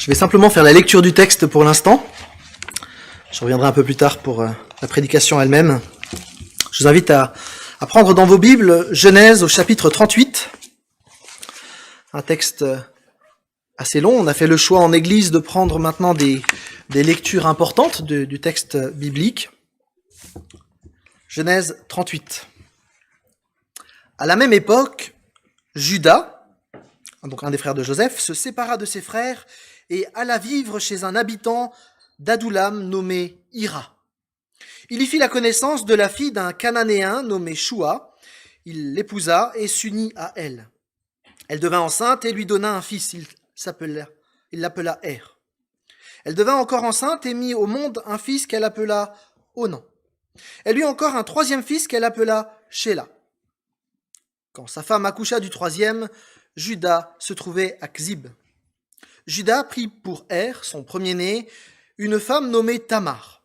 Je vais simplement faire la lecture du texte pour l'instant. Je reviendrai un peu plus tard pour la prédication elle-même. Je vous invite à prendre dans vos Bibles Genèse au chapitre 38. Un texte assez long. On a fait le choix en Église de prendre maintenant des lectures importantes du texte biblique. Genèse 38. À la même époque, Juda, donc un des frères de Joseph, se sépara de ses frères et alla vivre chez un habitant d'Adoulam nommé Hira. Il y fit la connaissance de la fille d'un Cananéen nommé Shua. Il l'épousa et s'unit à elle. Elle devint enceinte et lui donna un fils. Il l'appela Er. Elle devint encore enceinte et mit au monde un fils qu'elle appela Onan. Elle eut encore un troisième fils qu'elle appela Shéla. Quand sa femme accoucha du troisième, Juda se trouvait à Ksib. Juda prit pour Er, son premier-né, une femme nommée Tamar.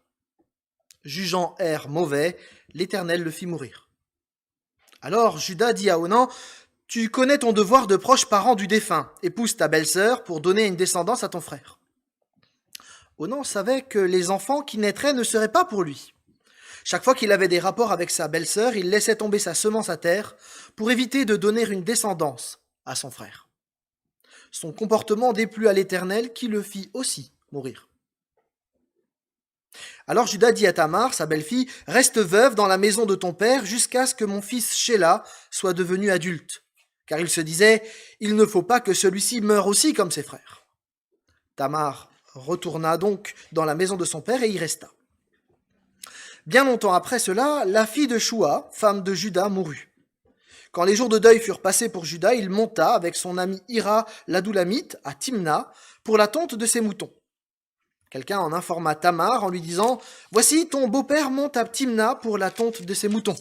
Jugeant Er mauvais, l'Éternel le fit mourir. Alors Juda dit à Onan, « Tu connais ton devoir de proche parent du défunt, épouse ta belle-sœur pour donner une descendance à ton frère. » Onan savait que les enfants qui naîtraient ne seraient pas pour lui. Chaque fois qu'il avait des rapports avec sa belle-sœur, il laissait tomber sa semence à terre pour éviter de donner une descendance à son frère. Son comportement déplut à l'Éternel qui le fit aussi mourir. Alors Juda dit à Tamar, sa belle-fille, « Reste veuve dans la maison de ton père jusqu'à ce que mon fils Shéla soit devenu adulte. » Car il se disait, « Il ne faut pas que celui-ci meure aussi comme ses frères. » Tamar retourna donc dans la maison de son père et y resta. Bien longtemps après cela, la fille de Shua, femme de Juda, mourut. Quand les jours de deuil furent passés pour Juda, il monta avec son ami Hira l'Adoulamite à Timna pour la tonte de ses moutons. Quelqu'un en informa Tamar en lui disant « Voici, ton beau-père monte à Timna pour la tonte de ses moutons. »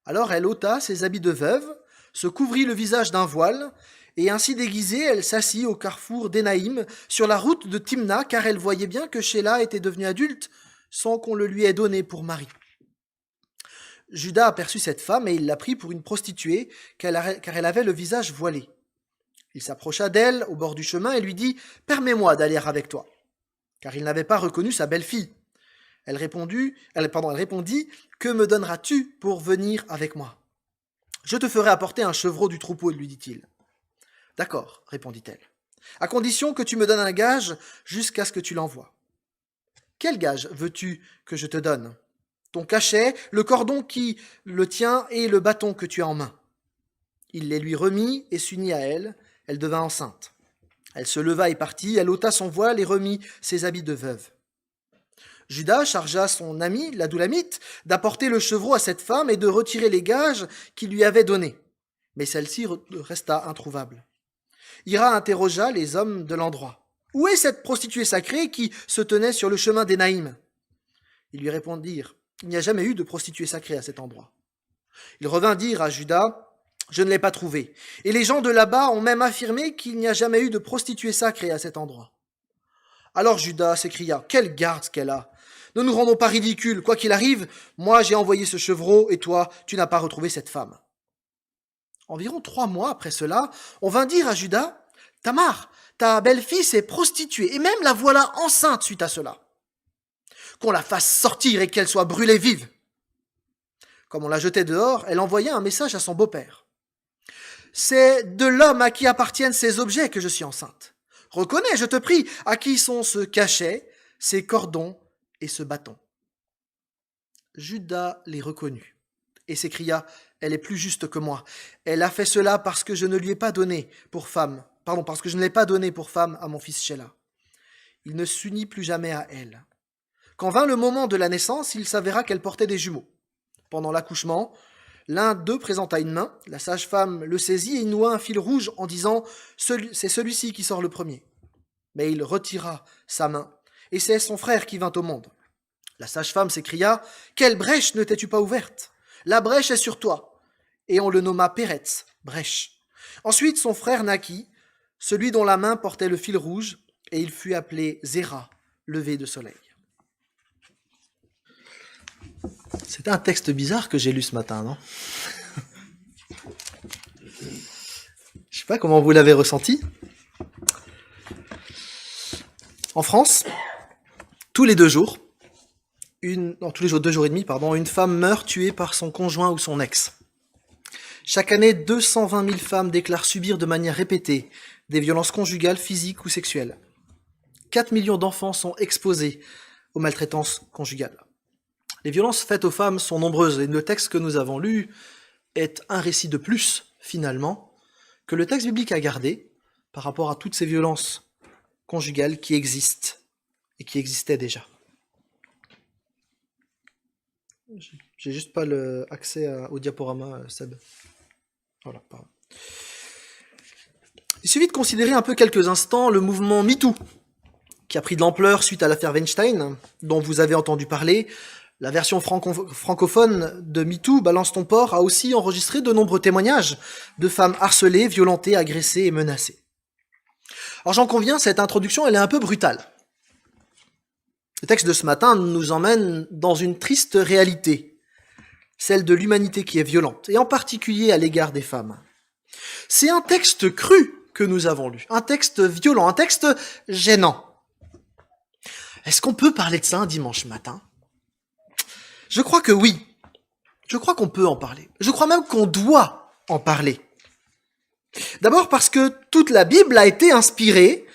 Alors elle ôta ses habits de veuve, se couvrit le visage d'un voile, et ainsi déguisée, elle s'assit au carrefour d'Énaïm, sur la route de Timna, car elle voyait bien que Shéla était devenu adulte, sans qu'on le lui ait donné pour mari. Juda aperçut cette femme et il la prit pour une prostituée, car elle avait le visage voilé. Il s'approcha d'elle au bord du chemin et lui dit « Permets-moi d'aller avec toi. » Car il n'avait pas reconnu sa belle-fille. Elle répondit « Que me donneras-tu pour venir avec moi ?»« Je te ferai apporter un chevreau du troupeau, lui dit-il. »« D'accord, répondit-elle, à condition que tu me donnes un gage jusqu'à ce que tu l'envoies. »« Quel gage veux-tu que je te donne ? Ton cachet, le cordon qui le tient et le bâton que tu as en main. » Il les lui remit et s'unit à elle. Elle devint enceinte. Elle se leva et partit, elle ôta son voile et remit ses habits de veuve. Juda chargea son ami, l'Adoulamite, d'apporter le chevreau à cette femme et de retirer les gages qu'il lui avait donnés. Mais celle-ci resta introuvable. Hira interrogea les hommes de l'endroit. « Où est cette prostituée sacrée qui se tenait sur le chemin d'Énaïm ?» Ils lui répondirent « Il n'y a jamais eu de prostituée sacrée à cet endroit. » Ils revinrent dire à Juda « Je ne l'ai pas trouvée. Et les gens de là-bas ont même affirmé qu'il n'y a jamais eu de prostituée sacrée à cet endroit. » Alors Juda s'écria « Quelle garde qu'elle a ! Ne nous rendons pas ridicules. Quoi qu'il arrive, moi j'ai envoyé ce chevreau et toi, tu n'as pas retrouvé cette femme. » Environ 3 mois après cela, on vint dire à Juda « Tamar, ta belle-fille s'est prostituée et même la voilà enceinte suite à cela. Qu'on la fasse sortir et qu'elle soit brûlée vive. » Comme on la jetait dehors, elle envoya un message à son beau-père. « C'est de l'homme à qui appartiennent ces objets que je suis enceinte. Reconnais, je te prie, à qui sont ce cachet, ces cordons et ce bâton. » Juda les reconnut et s'écria « Elle est plus juste que moi. Elle a fait cela parce que je ne lui ai pas donné pour femme, parce que je ne l'ai pas donné pour femme à mon fils Shéla. » Il ne s'unit plus jamais à elle. Quand vint le moment de la naissance, il s'avéra qu'elle portait des jumeaux. Pendant l'accouchement, l'un d'eux présenta une main, la sage-femme le saisit et noua un fil rouge en disant « C'est celui-ci qui sort le premier. » Mais il retira sa main, et c'est son frère qui vint au monde. La sage-femme s'écria « Quelle brèche ne t'es-tu pas ouverte ? La brèche est sur toi. » Et on le nomma Péretz, brèche. Ensuite son frère naquit, celui dont la main portait le fil rouge, et il fut appelé Zéra, lever de soleil. C'était un texte bizarre que j'ai lu ce matin, non ? Je ne sais pas comment vous l'avez ressenti. En France, tous les 2 jours, tous les jours, 2 jours et demi, une femme meurt tuée par son conjoint ou son ex. Chaque année, 220 000 femmes déclarent subir de manière répétée des violences conjugales, physiques ou sexuelles. 4 millions d'enfants sont exposés aux maltraitances conjugales. Les violences faites aux femmes sont nombreuses et le texte que nous avons lu est un récit de plus, finalement, que le texte biblique a gardé par rapport à toutes ces violences conjugales qui existent et qui existaient déjà. J'ai juste pas accès au diaporama, Seb. Voilà, pardon. Il suffit de considérer un peu quelques instants le mouvement MeToo, qui a pris de l'ampleur suite à l'affaire Weinstein, dont vous avez entendu parler. La version francophone de MeToo, Balance ton porc, a aussi enregistré de nombreux témoignages de femmes harcelées, violentées, agressées et menacées. Alors j'en conviens, cette introduction, elle est un peu brutale. Le texte de ce matin nous emmène dans une triste réalité, celle de l'humanité qui est violente, et en particulier à l'égard des femmes. C'est un texte cru que nous avons lu, un texte violent, un texte gênant. Est-ce qu'on peut parler de ça un dimanche matin ? Je crois que oui. Je crois qu'on peut en parler. Je crois même qu'on doit en parler. D'abord parce que toute la Bible a été inspirée,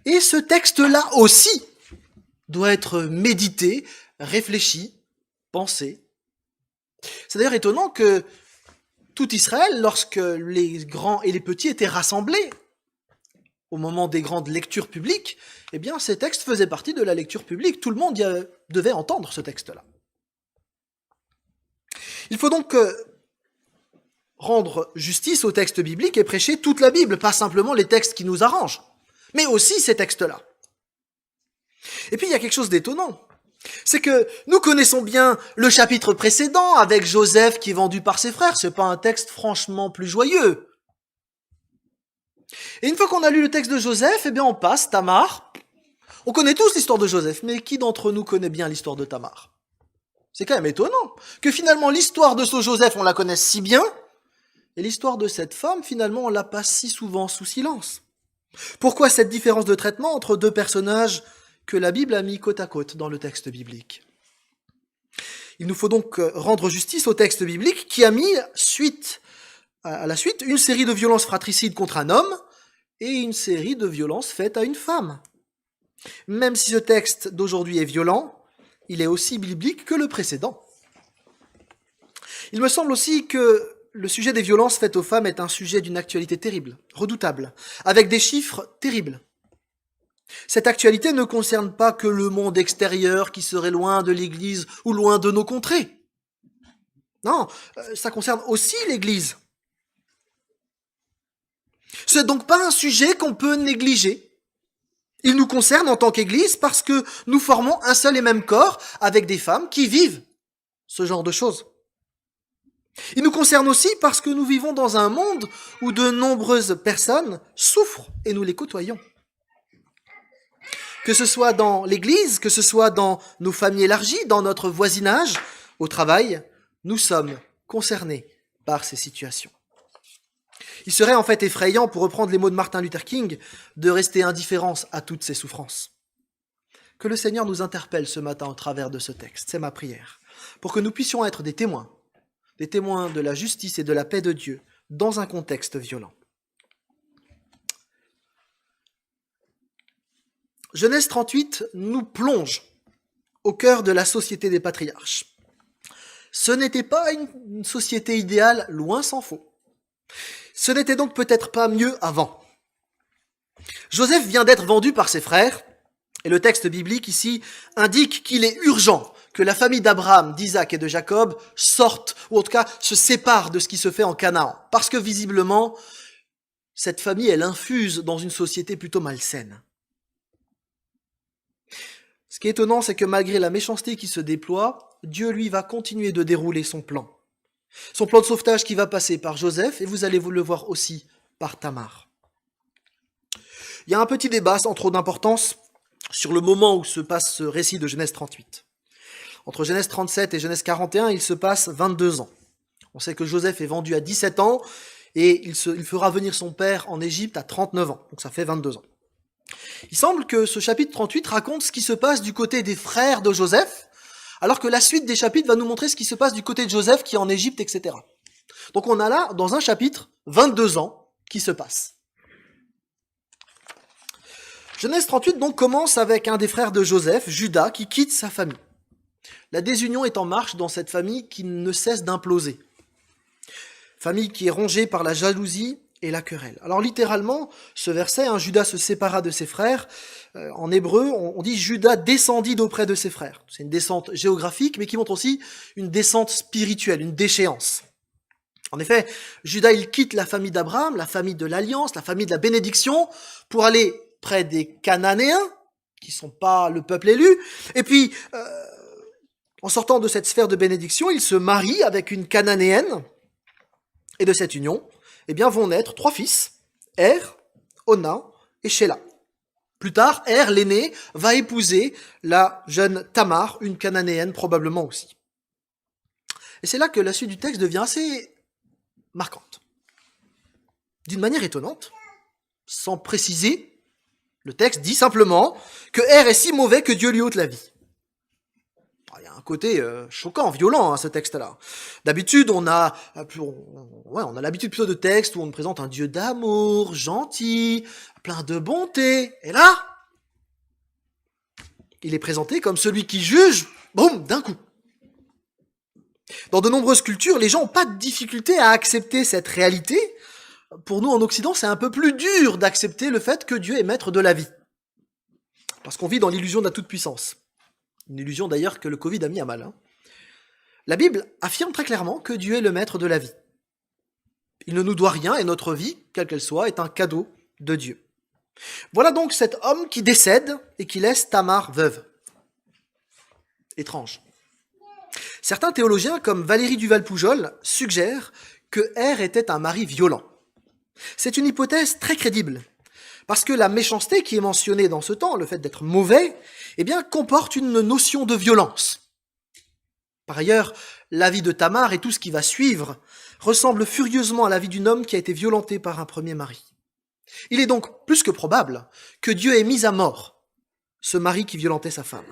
et ce texte-là aussi doit être médité, réfléchi, pensé. C'est d'ailleurs étonnant que tout Israël, lorsque les grands et les petits étaient rassemblés au moment des grandes lectures publiques, eh bien ces textes faisaient partie de la lecture publique. Tout le monde devait entendre ce texte-là. Il faut donc rendre justice au texte biblique et prêcher toute la Bible, pas simplement les textes qui nous arrangent, mais aussi ces textes-là. Et puis il y a quelque chose d'étonnant, c'est que nous connaissons bien le chapitre précédent avec Joseph qui est vendu par ses frères, c'est pas un texte franchement plus joyeux. Et une fois qu'on a lu le texte de Joseph, eh bien on passe Tamar. On connaît tous l'histoire de Joseph, mais qui d'entre nous connaît bien l'histoire de Tamar ? C'est quand même étonnant que finalement l'histoire de ce Joseph, on la connaisse si bien, et l'histoire de cette femme, finalement, on la passe si souvent sous silence. Pourquoi cette différence de traitement entre 2 personnages que la Bible a mis côte à côte dans le texte biblique ? Il nous faut donc rendre justice au texte biblique qui a mis à la suite une série de violences fratricides contre un homme et une série de violences faites à une femme. Même si ce texte d'aujourd'hui est violent, il est aussi biblique que le précédent. Il me semble aussi que le sujet des violences faites aux femmes est un sujet d'une actualité terrible, redoutable, avec des chiffres terribles. Cette actualité ne concerne pas que le monde extérieur qui serait loin de l'Église ou loin de nos contrées. Non, ça concerne aussi l'Église. Ce n'est donc pas un sujet qu'on peut négliger. Il nous concerne en tant qu'Église parce que nous formons un seul et même corps avec des femmes qui vivent ce genre de choses. Il nous concerne aussi parce que nous vivons dans un monde où de nombreuses personnes souffrent et nous les côtoyons. Que ce soit dans l'Église, que ce soit dans nos familles élargies, dans notre voisinage, au travail, nous sommes concernés par ces situations. Il serait en fait effrayant, pour reprendre les mots de Martin Luther King, de rester indifférents à toutes ces souffrances. Que le Seigneur nous interpelle ce matin au travers de ce texte, c'est ma prière, pour que nous puissions être des témoins de la justice et de la paix de Dieu dans un contexte violent. Genèse 38 nous plonge au cœur de la société des patriarches. Ce n'était pas une société idéale, loin s'en faut. Ce n'était donc peut-être pas mieux avant. Joseph vient d'être vendu par ses frères, et le texte biblique ici indique qu'il est urgent que la famille d'Abraham, d'Isaac et de Jacob sorte, ou en tout cas se sépare de ce qui se fait en Canaan, parce que visiblement, cette famille, elle infuse dans une société plutôt malsaine. Ce qui est étonnant, c'est que malgré la méchanceté qui se déploie, Dieu, lui, va continuer de dérouler son plan. Son plan de sauvetage qui va passer par Joseph, et vous allez vous le voir aussi par Tamar. Il y a un petit débat sans trop d'importance sur le moment où se passe ce récit de Genèse 38. Entre Genèse 37 et Genèse 41, il se passe 22 ans. On sait que Joseph est vendu à 17 ans, et il fera venir son père en Égypte à 39 ans, donc ça fait 22 ans. Il semble que ce chapitre 38 raconte ce qui se passe du côté des frères de Joseph, alors que la suite des chapitres va nous montrer ce qui se passe du côté de Joseph qui est en Égypte, etc. Donc on a là, dans un chapitre, 22 ans qui se passent. Genèse 38 donc commence avec un des frères de Joseph, Juda, qui quitte sa famille. La désunion est en marche dans cette famille qui ne cesse d'imploser. Famille qui est rongée par la jalousie et la querelle. Alors littéralement, ce verset, Judas se sépara de ses frères. En hébreu, on dit Judas descendit d'auprès de ses frères. C'est une descente géographique, mais qui montre aussi une descente spirituelle, une déchéance. En effet, Judas, il quitte la famille d'Abraham, la famille de l'alliance, la famille de la bénédiction, pour aller près des Cananéens, qui sont pas le peuple élu. Et puis, en sortant de cette sphère de bénédiction, il se marie avec une Cananéenne. Et de cette union, vont naître 3 fils, Er, Onan et Shéla. Plus tard, Er, l'aîné, va épouser la jeune Tamar, une Cananéenne probablement aussi. Et c'est là que la suite du texte devient assez marquante. D'une manière étonnante, sans préciser, le texte dit simplement que Er est si mauvais que Dieu lui ôte la vie. Il y a un côté choquant, violent à ce texte-là. D'habitude, on a l'habitude plutôt de textes où on présente un Dieu d'amour, gentil, plein de bonté. Et là, il est présenté comme celui qui juge, boum, d'un coup. Dans de nombreuses cultures, les gens n'ont pas de difficulté à accepter cette réalité. Pour nous, en Occident, c'est un peu plus dur d'accepter le fait que Dieu est maître de la vie. Parce qu'on vit dans l'illusion de la toute-puissance. Une illusion d'ailleurs que le Covid a mis à mal. La Bible affirme très clairement que Dieu est le maître de la vie. Il ne nous doit rien et notre vie, quelle qu'elle soit, est un cadeau de Dieu. Voilà donc cet homme qui décède et qui laisse Tamar veuve. Étrange. Certains théologiens, comme Valérie Duval-Poujol, suggèrent que Er était un mari violent. C'est une hypothèse très crédible, parce que la méchanceté qui est mentionnée dans ce temps, le fait d'être mauvais, comporte une notion de violence. Par ailleurs, la vie de Tamar et tout ce qui va suivre ressemble furieusement à la vie d'une homme qui a été violentée par un premier mari. Il est donc plus que probable que Dieu ait mis à mort ce mari qui violentait sa femme.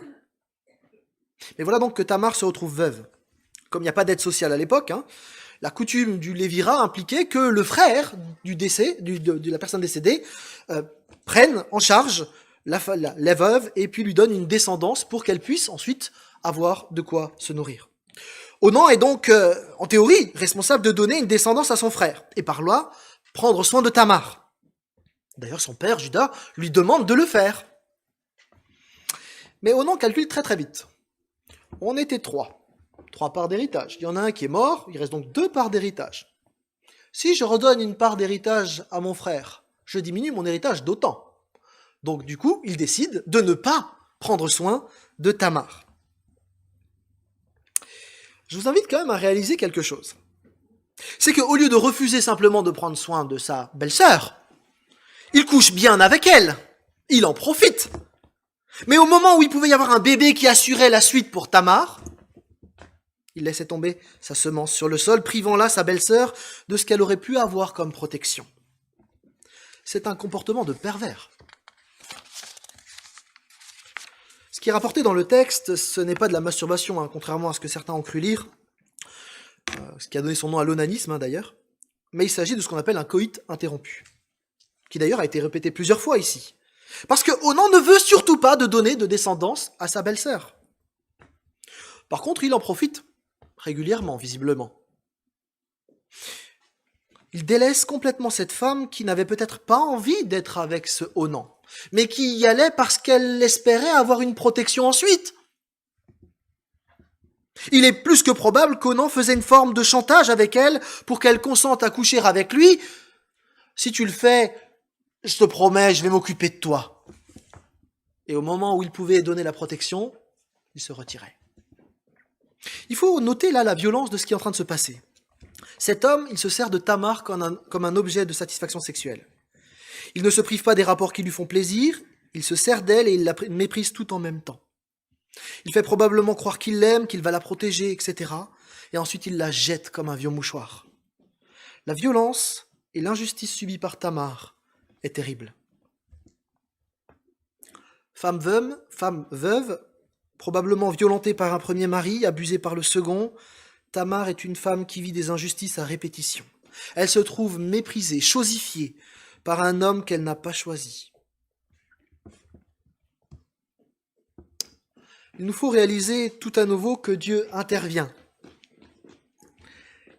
Mais voilà donc que Tamar se retrouve veuve. Comme il n'y a pas d'aide sociale à l'époque, la coutume du lévirat impliquait que le frère de la personne décédée prenne en charge la veuve et puis lui donne une descendance pour qu'elle puisse ensuite avoir de quoi se nourrir. Onan est donc, en théorie, responsable de donner une descendance à son frère et par là, prendre soin de Tamar. D'ailleurs, son père, Judas, lui demande de le faire. Mais Onan calcule très très vite. On était 3 parts d'héritage. Il y en a un qui est mort, il reste donc 2 parts d'héritage. Si je redonne une part d'héritage à mon frère, je diminue mon héritage d'autant. Donc du coup, il décide de ne pas prendre soin de Tamar. Je vous invite quand même à réaliser quelque chose. C'est qu'au lieu de refuser simplement de prendre soin de sa belle-sœur, il couche bien avec elle. Il en profite. Mais au moment où il pouvait y avoir un bébé qui assurait la suite pour Tamar, il laissait tomber sa semence sur le sol, privant là sa belle-sœur de ce qu'elle aurait pu avoir comme protection. C'est un comportement de pervers. Ce qui est rapporté dans le texte, ce n'est pas de la masturbation, contrairement à ce que certains ont cru lire, ce qui a donné son nom à l'onanisme d'ailleurs, mais il s'agit de ce qu'on appelle un coït interrompu, qui d'ailleurs a été répété plusieurs fois ici. Parce que Onan ne veut surtout pas de donner de descendance à sa belle-sœur. Par contre, il en profite régulièrement, visiblement. Il délaisse complètement cette femme qui n'avait peut-être pas envie d'être avec ce Onan, mais qui y allait parce qu'elle espérait avoir une protection ensuite. Il est plus que probable qu'Onan faisait une forme de chantage avec elle pour qu'elle consente à coucher avec lui. Si tu le fais, je te promets, je vais m'occuper de toi. Et au moment où il pouvait donner la protection, il se retirait. Il faut noter là la violence de ce qui est en train de se passer. Cet homme, il se sert de Tamar comme un objet de satisfaction sexuelle. Il ne se prive pas des rapports qui lui font plaisir, il se sert d'elle et il la méprise tout en même temps. Il fait probablement croire qu'il l'aime, qu'il va la protéger, etc. Et ensuite il la jette comme un vieux mouchoir. La violence et l'injustice subie par Tamar est terrible. Femme veuve, probablement violentée par un premier mari, abusée par le second, Tamar est une femme qui vit des injustices à répétition. Elle se trouve méprisée, chosifiée par un homme qu'elle n'a pas choisi. Il nous faut réaliser tout à nouveau que Dieu intervient.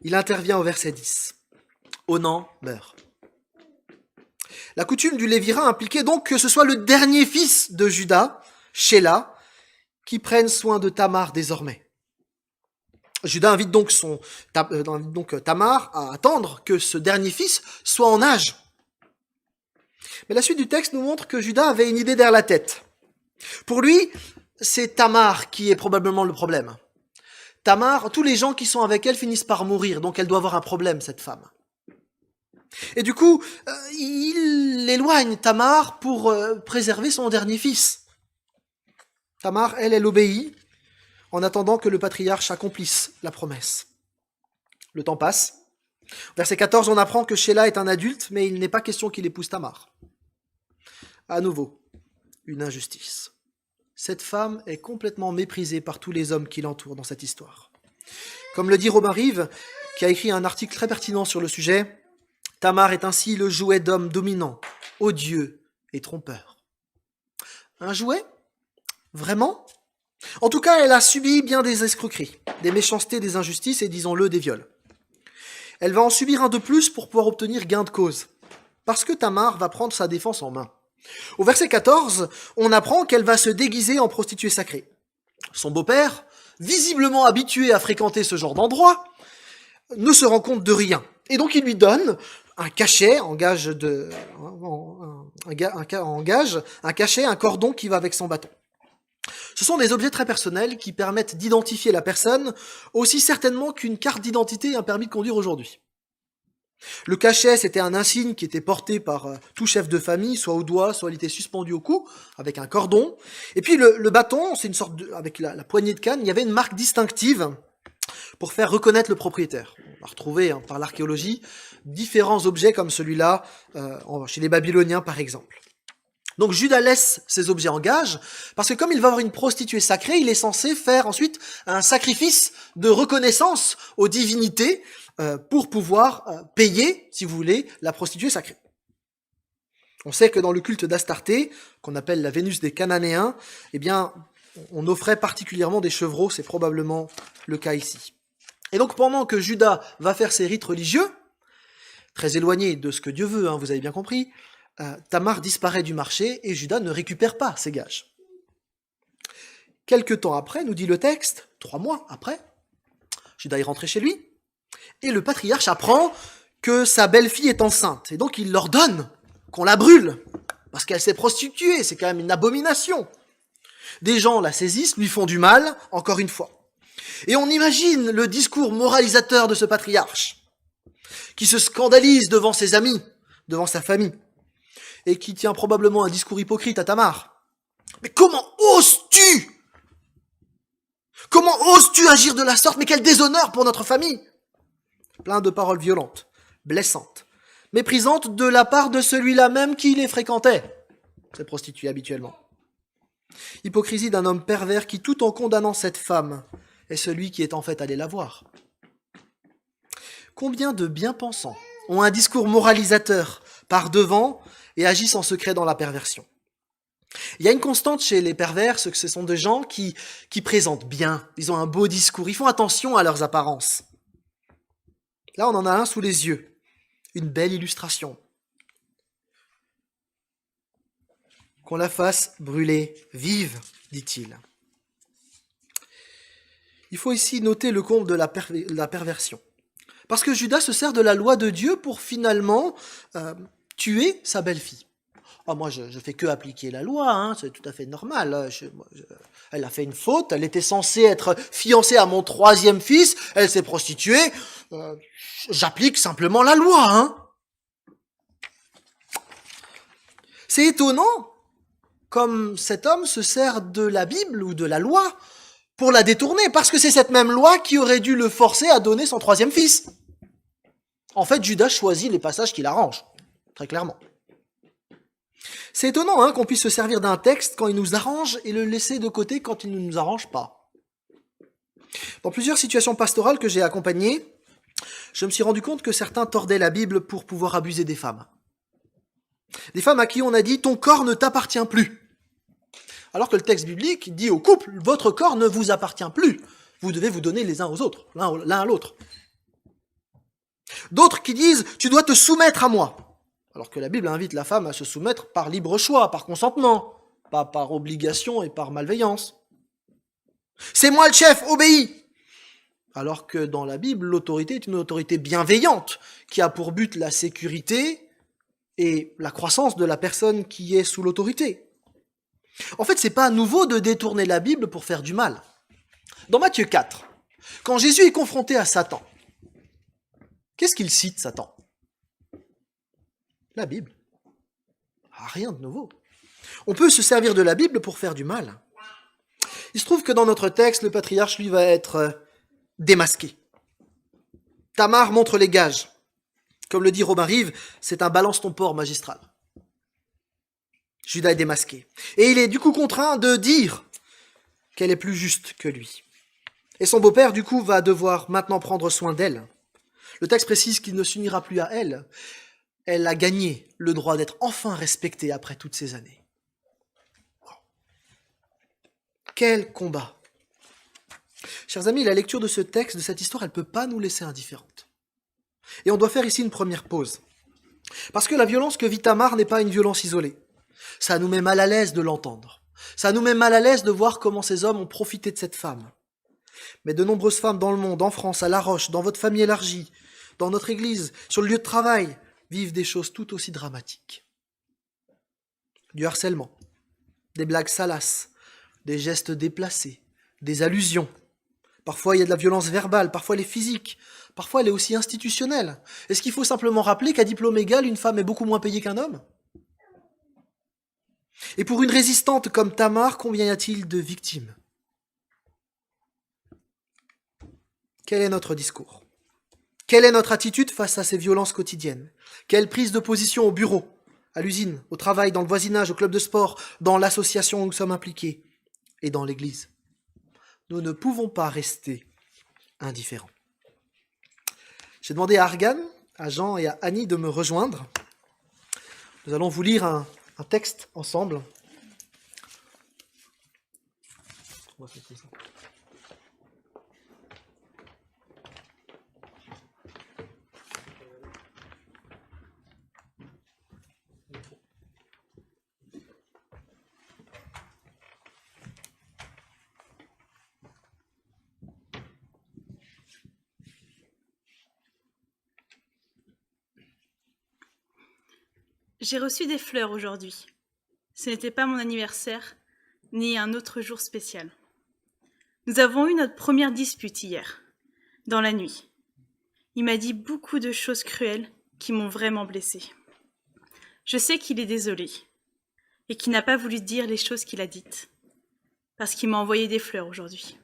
Il intervient au verset 10. Onan meurt. La coutume du Lévirin impliquait donc que ce soit le dernier fils de Juda, Shéla, qui prenne soin de Tamar désormais. Juda invite donc Tamar à attendre que ce dernier fils soit en âge. Mais la suite du texte nous montre que Juda avait une idée derrière la tête. Pour lui, c'est Tamar qui est probablement le problème. Tamar, tous les gens qui sont avec elle finissent par mourir, donc elle doit avoir un problème, cette femme. Et du coup, il éloigne Tamar pour préserver son dernier fils. Tamar, elle obéit en attendant que le patriarche accomplisse la promesse. Le temps passe. Verset 14, on apprend que Shéla est un adulte, mais il n'est pas question qu'il épouse Tamar. À nouveau, une injustice. Cette femme est complètement méprisée par tous les hommes qui l'entourent dans cette histoire. Comme le dit Romain Rive, qui a écrit un article très pertinent sur le sujet, Tamar est ainsi le jouet d'homme dominant, odieux et trompeur. Un jouet ? Vraiment ? En tout cas, elle a subi bien des escroqueries, des méchancetés, des injustices et, disons-le, des viols. Elle va en subir un de plus pour pouvoir obtenir gain de cause, parce que Tamar va prendre sa défense en main. Au verset 14, on apprend qu'elle va se déguiser en prostituée sacrée. Son beau-père, visiblement habitué à fréquenter ce genre d'endroit, ne se rend compte de rien. Et donc il lui donne un cachet, un cachet, un cordon qui va avec son bâton. Ce sont des objets très personnels qui permettent d'identifier la personne aussi certainement qu'une carte d'identité et un permis de conduire aujourd'hui. Le cachet, c'était un insigne qui était porté par tout chef de famille, soit au doigt, soit il était suspendu au cou, avec un cordon. Et puis le bâton, c'est une sorte avec la poignée de canne, il y avait une marque distinctive pour faire reconnaître le propriétaire. On va retrouver par l'archéologie différents objets comme celui-là chez les Babyloniens par exemple. Donc Juda laisse ces objets en gage, parce que comme il va avoir une prostituée sacrée, il est censé faire ensuite un sacrifice de reconnaissance aux divinités pour pouvoir payer, si vous voulez, la prostituée sacrée. On sait que dans le culte d'Astarté, qu'on appelle la Vénus des Cananéens, eh bien, on offrait particulièrement des chevreaux, c'est probablement le cas ici. Et donc pendant que Juda va faire ses rites religieux, très éloignés de ce que Dieu veut, vous avez bien compris, Tamar disparaît du marché et Juda ne récupère pas ses gages. Quelque temps après, nous dit le texte, 3 mois après, Juda est rentré chez lui, et le patriarche apprend que sa belle-fille est enceinte. Et donc il l'ordonne qu'on la brûle, parce qu'elle s'est prostituée, c'est quand même une abomination. Des gens la saisissent, lui font du mal, encore une fois. Et on imagine le discours moralisateur de ce patriarche, qui se scandalise devant ses amis, devant sa famille, et qui tient probablement un discours hypocrite à Tamar. Mais comment oses-tu ? Comment oses-tu agir de la sorte ? Mais quel déshonneur pour notre famille ! Plein de paroles violentes, blessantes, méprisantes de la part de celui-là même qui les fréquentait, ces prostituées habituellement. Hypocrisie d'un homme pervers qui, tout en condamnant cette femme, est celui qui est en fait allé la voir. Combien de bien-pensants ont un discours moralisateur par devant et agissent en secret dans la perversion. Il y a une constante chez les pervers, ce sont des gens qui présentent bien, ils ont un beau discours, ils font attention à leurs apparences. Là, on en a un sous les yeux, une belle illustration. Qu'on la fasse brûler vive, dit-il. Il faut ici noter le comble de la perversion. Parce que Judas se sert de la loi de Dieu pour finalement tuer sa belle-fille. Oh, moi, je fais que appliquer la loi, c'est tout à fait normal. Elle a fait une faute, elle était censée être fiancée à mon 3e fils, elle s'est prostituée. J'applique simplement la loi. C'est étonnant comme cet homme se sert de la Bible ou de la loi pour la détourner, parce que c'est cette même loi qui aurait dû le forcer à donner son 3e fils. En fait, Judas choisit les passages qui l'arrangent, très clairement. C'est étonnant qu'on puisse se servir d'un texte quand il nous arrange et le laisser de côté quand il ne nous arrange pas. Dans plusieurs situations pastorales que j'ai accompagnées, je me suis rendu compte que certains tordaient la Bible pour pouvoir abuser des femmes. Des femmes à qui on a dit « ton corps ne t'appartient plus ». Alors que le texte biblique dit au couple « votre corps ne vous appartient plus, vous devez vous donner les uns aux autres, l'un à l'autre ». D'autres qui disent « tu dois te soumettre à moi ». Alors que la Bible invite la femme à se soumettre par libre choix, par consentement, pas par obligation et par malveillance. « C'est moi le chef, obéis !» Alors que dans la Bible, l'autorité est une autorité bienveillante qui a pour but la sécurité et la croissance de la personne qui est sous l'autorité. En fait, c'est pas nouveau de détourner la Bible pour faire du mal. Dans Matthieu 4, quand Jésus est confronté à Satan, qu'est-ce qu'il cite, Satan? La Bible. Ah, rien de nouveau. On peut se servir de la Bible pour faire du mal. Il se trouve que dans notre texte, le patriarche, lui, va être démasqué. Tamar montre les gages. Comme le dit Robin Rive, c'est un balance ton porc magistral. Judas est démasqué. Et il est du coup contraint de dire qu'elle est plus juste que lui. Et son beau-père, du coup, va devoir maintenant prendre soin d'elle. Le texte précise qu'il ne s'unira plus à elle. Elle a gagné le droit d'être enfin respectée après toutes ces années. Quel combat! Chers amis, la lecture de ce texte, de cette histoire, elle ne peut pas nous laisser indifférentes. Et on doit faire ici une première pause. Parce que la violence que vit Tamar n'est pas une violence isolée. Ça nous met mal à l'aise de l'entendre. Ça nous met mal à l'aise de voir comment ces hommes ont profité de cette femme. Mais de nombreuses femmes dans le monde, en France, à La Roche, dans votre famille élargie, dans notre église, sur le lieu de travail, vivent des choses tout aussi dramatiques. Du harcèlement, des blagues salaces, des gestes déplacés, des allusions. Parfois, il y a de la violence verbale, parfois elle est physique, parfois elle est aussi institutionnelle. Est-ce qu'il faut simplement rappeler qu'à diplôme égal, une femme est beaucoup moins payée qu'un homme? Et pour une résistante comme Tamar, combien y a-t-il de victimes? Quel est notre discours? Quelle est notre attitude face à ces violences quotidiennes? Quelle prise de position au bureau, à l'usine, au travail, dans le voisinage, au club de sport, dans l'association où nous sommes impliqués et dans l'église? Nous ne pouvons pas rester indifférents. J'ai demandé à Argan, à Jean et à Annie de me rejoindre. Nous allons vous lire un texte ensemble. On va faire comme ça. J'ai reçu des fleurs aujourd'hui. Ce n'était pas mon anniversaire, ni un autre jour spécial. Nous avons eu notre première dispute hier, dans la nuit. Il m'a dit beaucoup de choses cruelles qui m'ont vraiment blessée. Je sais qu'il est désolé, et qu'il n'a pas voulu dire les choses qu'il a dites, parce qu'il m'a envoyé des fleurs aujourd'hui.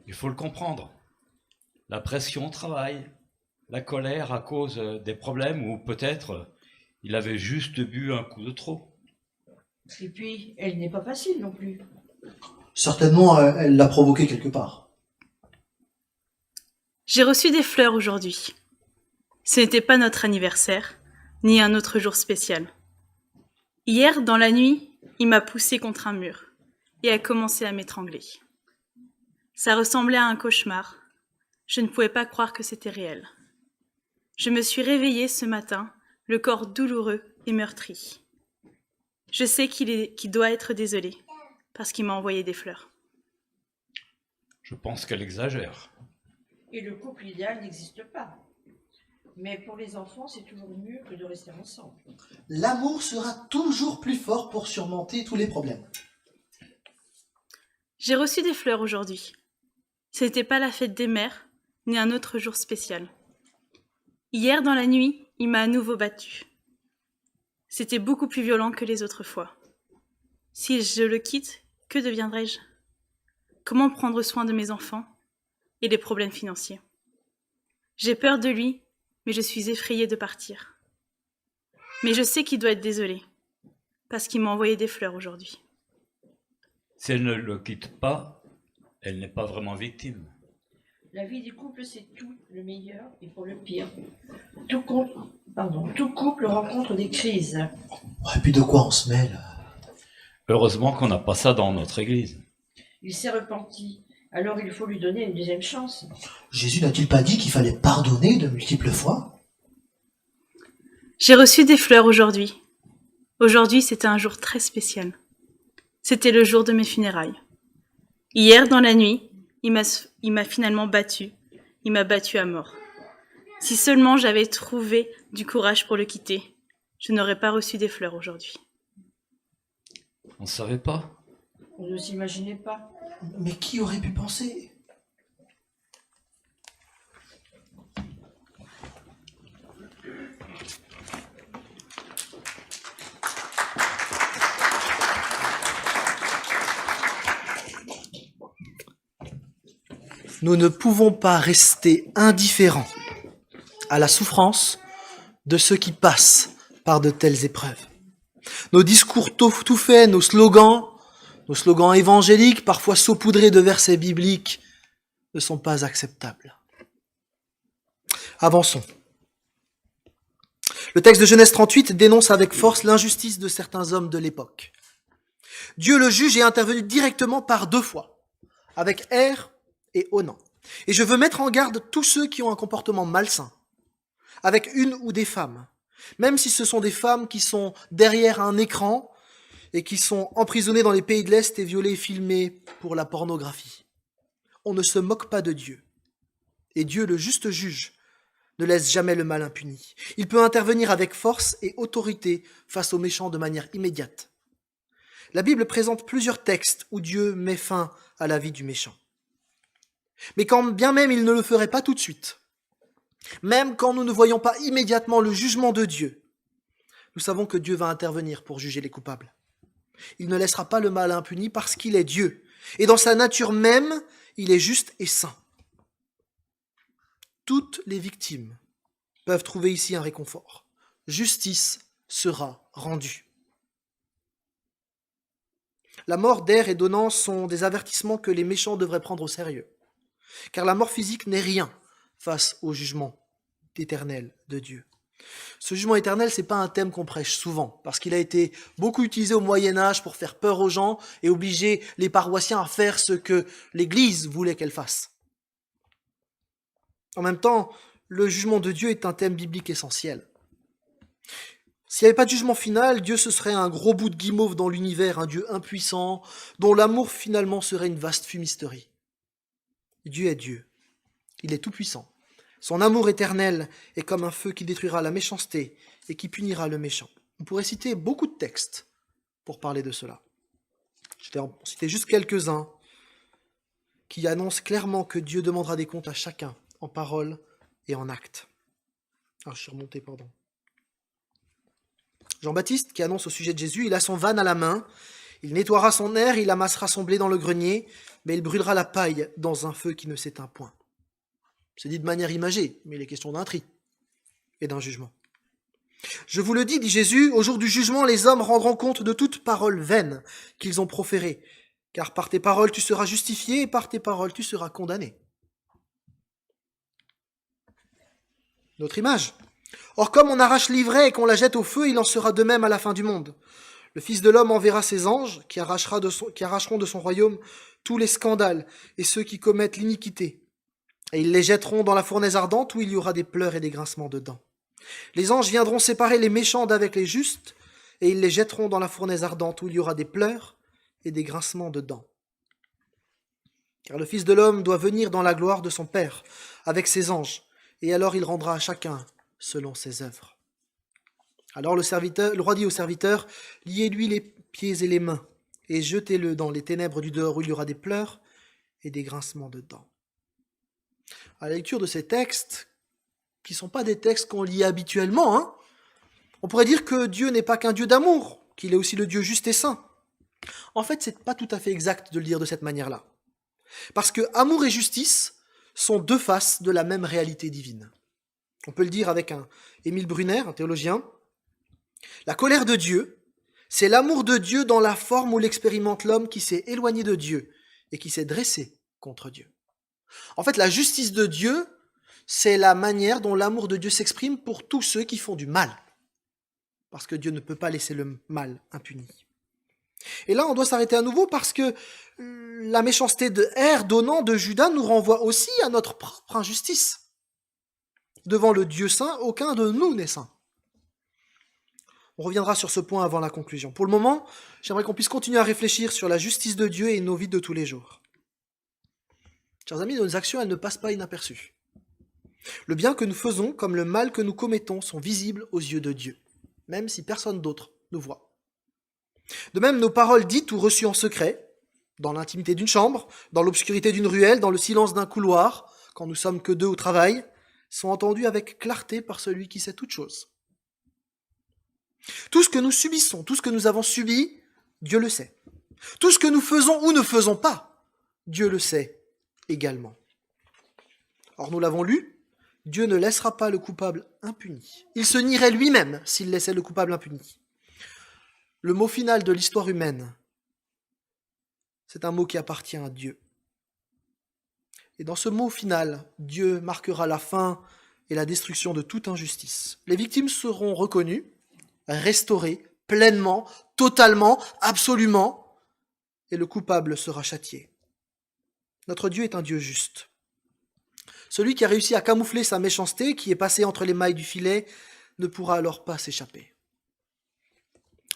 Il faut le comprendre. La pression au travail, la colère à cause des problèmes ou peut-être il avait juste bu un coup de trop. Et puis, elle n'est pas facile non plus. Certainement, elle l'a provoqué quelque part. J'ai reçu des fleurs aujourd'hui. Ce n'était pas notre anniversaire, ni un autre jour spécial. Hier, dans la nuit, il m'a poussé contre un mur et a commencé à m'étrangler. Ça ressemblait à un cauchemar. Je ne pouvais pas croire que c'était réel. Je me suis réveillée ce matin, le corps douloureux et meurtri. Je sais qu'il doit être désolé, parce qu'il m'a envoyé des fleurs. Je pense qu'elle exagère. Et le couple idéal n'existe pas. Mais pour les enfants, c'est toujours mieux que de rester ensemble. L'amour sera toujours plus fort pour surmonter tous les problèmes. J'ai reçu des fleurs aujourd'hui. Ce n'était pas la fête des mères, ni un autre jour spécial. Hier, dans la nuit, il m'a à nouveau battue. C'était beaucoup plus violent que les autres fois. Si je le quitte, que deviendrai-je? Comment prendre soin de mes enfants et des problèmes financiers? J'ai peur de lui, mais je suis effrayée de partir. Mais je sais qu'il doit être désolé, parce qu'il m'a envoyé des fleurs aujourd'hui. Si elle ne le quitte pas, elle n'est pas vraiment victime. La vie du couple, c'est tout, le meilleur et pour le pire. Tout couple rencontre des crises. Et puis de quoi on se mêle? Heureusement qu'on n'a pas ça dans notre église. Il s'est repenti, alors il faut lui donner une deuxième chance. Jésus n'a-t-il pas dit qu'il fallait pardonner de multiples fois? J'ai reçu des fleurs aujourd'hui. Aujourd'hui, c'était un jour très spécial. C'était le jour de mes funérailles. Hier, dans la nuit, il m'a finalement battu. Il m'a battu à mort. Si seulement j'avais trouvé du courage pour le quitter, je n'aurais pas reçu des fleurs aujourd'hui. On ne savait pas. On ne s'imaginait pas. Mais qui aurait pu penser? Nous ne pouvons pas rester indifférents à la souffrance de ceux qui passent par de telles épreuves. Nos discours tout faits, nos slogans évangéliques, parfois saupoudrés de versets bibliques, ne sont pas acceptables. Avançons. Le texte de Genèse 38 dénonce avec force l'injustice de certains hommes de l'époque. Dieu le juge est intervenu directement par 2 fois, avec Er et Onan. Et je veux mettre en garde tous ceux qui ont un comportement malsain, avec une ou des femmes, même si ce sont des femmes qui sont derrière un écran et qui sont emprisonnées dans les pays de l'Est et violées et filmées pour la pornographie. On ne se moque pas de Dieu. Et Dieu, le juste juge, ne laisse jamais le mal impuni. Il peut intervenir avec force et autorité face aux méchants de manière immédiate. La Bible présente plusieurs textes où Dieu met fin à la vie du méchant. Mais quand bien même il ne le ferait pas tout de suite, même quand nous ne voyons pas immédiatement le jugement de Dieu, nous savons que Dieu va intervenir pour juger les coupables. Il ne laissera pas le mal impuni parce qu'il est Dieu. Et dans sa nature même, il est juste et saint. Toutes les victimes peuvent trouver ici un réconfort. Justice sera rendue. La mort d'Er et d'Onan sont des avertissements que les méchants devraient prendre au sérieux. Car la mort physique n'est rien face au jugement éternel de Dieu. Ce jugement éternel, c'est pas un thème qu'on prêche souvent, parce qu'il a été beaucoup utilisé au Moyen-Âge pour faire peur aux gens et obliger les paroissiens à faire ce que l'Église voulait qu'elle fasse. En même temps, le jugement de Dieu est un thème biblique essentiel. S'il n'y avait pas de jugement final, Dieu ce serait un gros bout de guimauve dans l'univers, un Dieu impuissant, dont l'amour finalement serait une vaste fumisterie. Dieu est Dieu. Il est tout-puissant. Son amour éternel est comme un feu qui détruira la méchanceté et qui punira le méchant. On pourrait citer beaucoup de textes pour parler de cela. Je vais en citer juste quelques-uns qui annoncent clairement que Dieu demandera des comptes à chacun, en parole et en acte. Ah, je suis remonté, pardon. Jean-Baptiste qui annonce au sujet de Jésus, il a son vanne à la main, il nettoiera son air, il amassera son blé dans le grenier, mais il brûlera la paille dans un feu qui ne s'éteint point. C'est dit de manière imagée, mais il est question d'un tri et d'un jugement. Je vous le dis, dit Jésus, au jour du jugement, les hommes rendront compte de toute parole vaine qu'ils ont proférée, car par tes paroles tu seras justifié et par tes paroles tu seras condamné. Notre image. Or, comme on arrache l'ivraie et qu'on la jette au feu, il en sera de même à la fin du monde. Le Fils de l'homme enverra ses anges qui arracheront de son royaume tous les scandales et ceux qui commettent l'iniquité. Et ils les jetteront dans la fournaise ardente où il y aura des pleurs et des grincements de dents. Les anges viendront séparer les méchants d'avec les justes et ils les jetteront dans la fournaise ardente où il y aura des pleurs et des grincements de dents. Car le Fils de l'homme doit venir dans la gloire de son Père avec ses anges et alors il rendra à chacun selon ses œuvres. Alors le roi dit au serviteur, liez-lui les pieds et les mains, et jetez-le dans les ténèbres du dehors où il y aura des pleurs et des grincements de dents. À la lecture de ces textes, qui ne sont pas des textes qu'on lit habituellement, on pourrait dire que Dieu n'est pas qu'un Dieu d'amour, qu'il est aussi le Dieu juste et saint. En fait, c'est pas tout à fait exact de le lire de cette manière-là. Parce que amour et justice sont 2 faces de la même réalité divine. On peut le dire avec Émile Brunner, un théologien. La colère de Dieu, C'est l'amour de Dieu dans la forme où l'expérimente l'homme qui s'est éloigné de Dieu et qui s'est dressé contre Dieu. En fait, la justice de Dieu, c'est la manière dont l'amour de Dieu s'exprime pour tous ceux qui font du mal. Parce que Dieu ne peut pas laisser le mal impuni. Et là, on doit s'arrêter à nouveau parce que la méchanceté de Er, d'Onan, de Juda nous renvoie aussi à notre propre injustice. Devant le Dieu saint, aucun de nous n'est saint. On reviendra sur ce point avant la conclusion. Pour le moment, j'aimerais qu'on puisse continuer à réfléchir sur la justice de Dieu et nos vies de tous les jours. Chers amis, nos actions, elles ne passent pas inaperçues. Le bien que nous faisons comme le mal que nous commettons sont visibles aux yeux de Dieu, même si personne d'autre nous voit. De même, nos paroles dites ou reçues en secret, dans l'intimité d'une chambre, dans l'obscurité d'une ruelle, dans le silence d'un couloir, quand nous sommes que deux au travail, sont entendues avec clarté par celui qui sait toutes choses. Tout ce que nous subissons, tout ce que nous avons subi, Dieu le sait. Tout ce que nous faisons ou ne faisons pas, Dieu le sait également. Or, nous l'avons lu, Dieu ne laissera pas le coupable impuni. Il se nierait lui-même s'il laissait le coupable impuni. Le mot final de l'histoire humaine, c'est un mot qui appartient à Dieu. Et dans ce mot final, Dieu marquera la fin et la destruction de toute injustice. Les victimes seront reconnues, restaurées, pleinement, totalement, absolument, et le coupable sera châtié. Notre Dieu est un Dieu juste. Celui qui a réussi à camoufler sa méchanceté, qui est passé entre les mailles du filet, ne pourra alors pas s'échapper.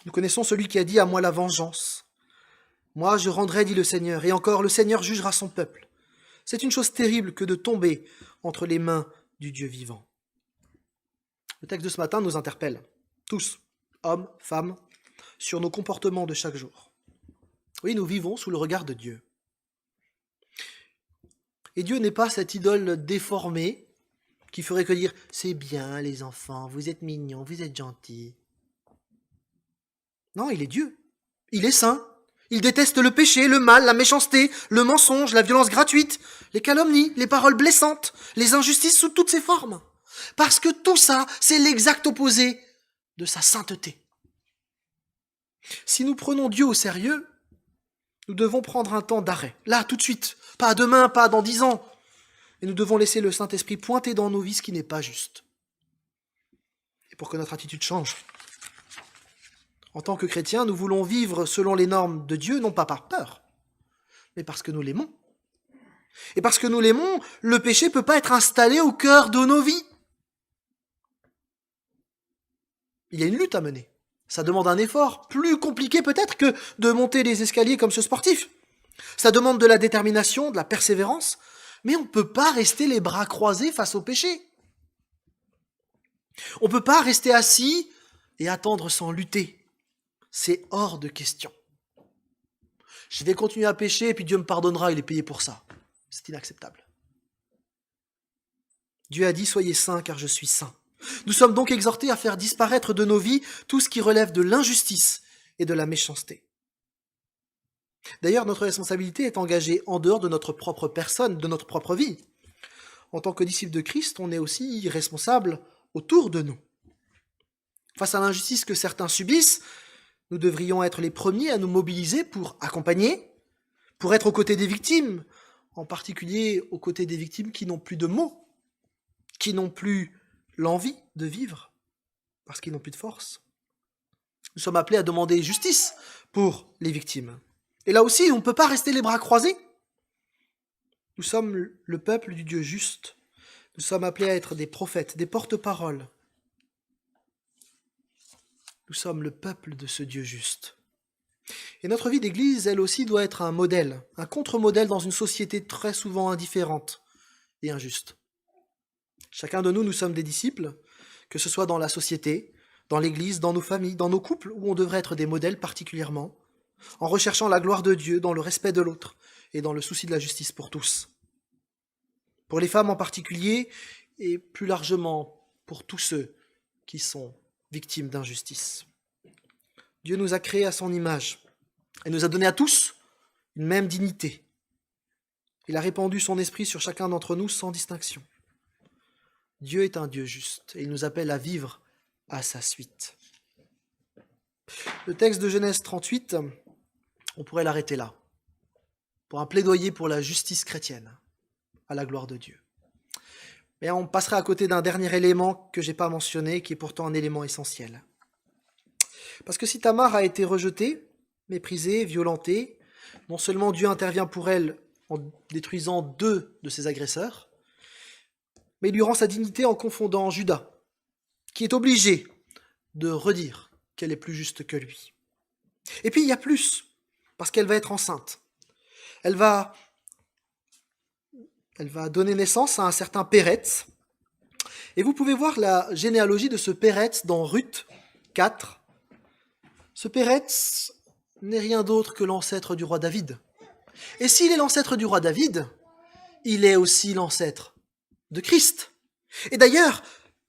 Nous connaissons celui qui a dit « À moi la vengeance ». Moi je rendrai, dit le Seigneur, et encore le Seigneur jugera son peuple. C'est une chose terrible que de tomber entre les mains du Dieu vivant. Le texte de ce matin nous interpelle, tous, hommes, femmes, sur nos comportements de chaque jour. Oui, nous vivons sous le regard de Dieu. Et Dieu n'est pas cette idole déformée qui ferait que dire « C'est bien les enfants, vous êtes mignons, vous êtes gentils ». Non, il est Dieu. Il est saint. Il déteste le péché, le mal, la méchanceté, le mensonge, la violence gratuite, les calomnies, les paroles blessantes, les injustices sous toutes ses formes. Parce que tout ça, c'est l'exact opposé de sa sainteté. Si nous prenons Dieu au sérieux, nous devons prendre un temps d'arrêt, là, tout de suite, pas demain, pas dans 10 ans. Et nous devons laisser le Saint-Esprit pointer dans nos vies ce qui n'est pas juste. Et pour que notre attitude change, en tant que chrétiens, nous voulons vivre selon les normes de Dieu, non pas par peur, mais parce que nous l'aimons. Et parce que nous l'aimons, le péché ne peut pas être installé au cœur de nos vies. Il y a une lutte à mener. Ça demande un effort plus compliqué peut-être que de monter les escaliers comme ce sportif. Ça demande de la détermination, de la persévérance, mais on ne peut pas rester les bras croisés face au péché. On ne peut pas rester assis et attendre sans lutter. C'est hors de question. Je vais continuer à pécher et puis Dieu me pardonnera, il est payé pour ça. C'est inacceptable. Dieu a dit « Soyez saints car je suis saint ». Nous sommes donc exhortés à faire disparaître de nos vies tout ce qui relève de l'injustice et de la méchanceté. D'ailleurs, notre responsabilité est engagée en dehors de notre propre personne, de notre propre vie. En tant que disciples de Christ, on est aussi responsable autour de nous. Face à l'injustice que certains subissent, nous devrions être les premiers à nous mobiliser pour accompagner, pour être aux côtés des victimes, en particulier aux côtés des victimes qui n'ont plus de mots, qui n'ont plus l'envie de vivre, parce qu'ils n'ont plus de force. Nous sommes appelés à demander justice pour les victimes. Et là aussi, on ne peut pas rester les bras croisés. Nous sommes le peuple du Dieu juste. Nous sommes appelés à être des prophètes, des porte-paroles. Nous sommes le peuple de ce Dieu juste. Et notre vie d'Église, elle aussi, doit être un modèle, un contre-modèle dans une société très souvent indifférente et injuste. Chacun de nous, nous sommes des disciples, que ce soit dans la société, dans l'Église, dans nos familles, dans nos couples, où on devrait être des modèles particulièrement, en recherchant la gloire de Dieu, dans le respect de l'autre et dans le souci de la justice pour tous. Pour les femmes en particulier, et plus largement pour tous ceux qui sont victimes d'injustice. Dieu nous a créés à son image et nous a donné à tous une même dignité. Il a répandu son esprit sur chacun d'entre nous sans distinction. Dieu est un Dieu juste et il nous appelle à vivre à sa suite. Le texte de Genèse 38, on pourrait l'arrêter là, pour un plaidoyer pour la justice chrétienne, à la gloire de Dieu. Mais on passerait à côté d'un dernier élément que je n'ai pas mentionné, qui est pourtant un élément essentiel. Parce que si Tamar a été rejetée, méprisée, violentée, non seulement Dieu intervient pour elle en détruisant 2 de ses agresseurs, mais il lui rend sa dignité en confondant Judas, qui est obligé de redire qu'elle est plus juste que lui. Et puis il y a plus, parce qu'elle va être enceinte. Elle va donner naissance à un certain Péretz. Et vous pouvez voir la généalogie de ce Péretz dans Ruth 4. Ce Péretz n'est rien d'autre que l'ancêtre du roi David. Et s'il est l'ancêtre du roi David, il est aussi l'ancêtre de Christ. Et d'ailleurs,